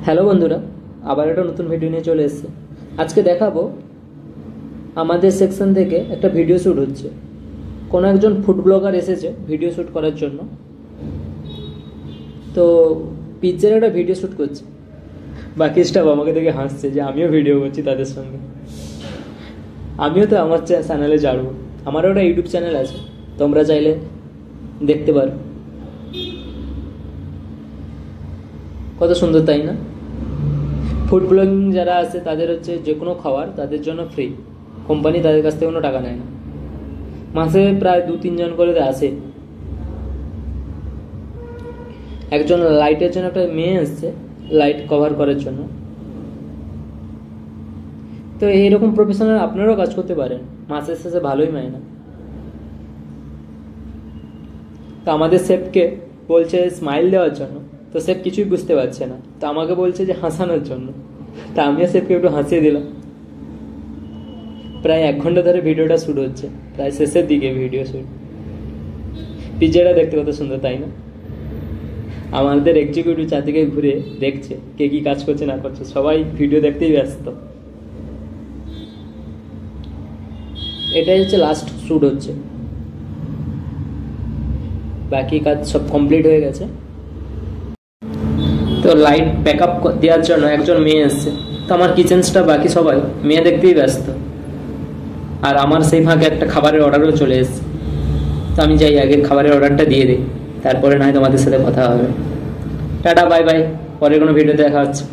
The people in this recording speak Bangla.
হ্যালো বন্ধুরা, আবার একটা নতুন ভিডিও নিয়ে চলে এসেছে। আজকে দেখাবো আমাদের সেকশন থেকে একটা ভিডিও শ্যুট হচ্ছে। কোনো একজন ফুড ব্লগার এসেছে ভিডিও শ্যুট করার জন্য। তো পিৎজার একটা ভিডিও শ্যুট করছে। বাকি স্টাফ আমাকে দেখে হাসছে যে আমিও ভিডিও করছি তাদের সঙ্গে। আমিও তো আমার চ্যানেলে ছাড়বো। আমারও একটা ইউটিউব চ্যানেল আছে, তোমরা চাইলে দেখতে পারো। কত সুন্দর তাই না? ফুড ব্লগিং যারা আছে তাদের হচ্ছে যে কোনো খাবার তাদের জন্য ফ্রি, কোম্পানি তাদের কাছ থেকে কোনো টাকা নেয় না। মাসে প্রায় 2-3 জন করে আসে। একজন লাইটের জন্য একটা মেয়ে এসছে, লাইট কভার করার জন্য। তো এইরকম প্রফেশনাল আপনারাও কাজ করতে পারেন, মাসের শেষে ভালোই মায়না। তো আমাদের শেফকে বলছে স্মাইল দেওয়ার জন্য, তো শেফ কিছুই বুঝতে পারছে না, তো আমাকে বলছে যে হাসানোর জন্য। তা আমিও শেফকে একটু হাসিয়ে দিলাম। প্রায় 1 ঘন্টা ধরে ভিডিওটা শ্যুট হচ্ছে, প্রায় শেষের দিকে ভিডিও শ্যুট। পিৎজাটা দেখতে কত সুন্দর তাই না? আমাদের এক্সিকিউটিভ চারদিকে ঘুরে দেখছে কে কি কাজ করছে না করছে, সবাই ভিডিও দেখতেই ব্যস্ত। এটাই হচ্ছে লাস্ট শ্যুট হচ্ছে, বাকি কাজ সব কমপ্লিট হয়ে গেছে। তো লাইট ব্যাকআপ দেওয়ার জন্য একজন মেয়ে এসছে। তো আমার কিচেন স্টাফ বাকি সবাই মেয়ে দেখতেই ব্যস্ত। আর আমার সেই ফাঁকে একটা খাবারের অর্ডারও চলে এসছে। তো আমি যাই আগে খাবারের অর্ডারটা দিয়ে দিই, তারপরে নয় তোমাদের সাথে কথা হবে। টাটা, বাই বাই, পরে কোনো ভিডিওতে দেখা হচ্ছে।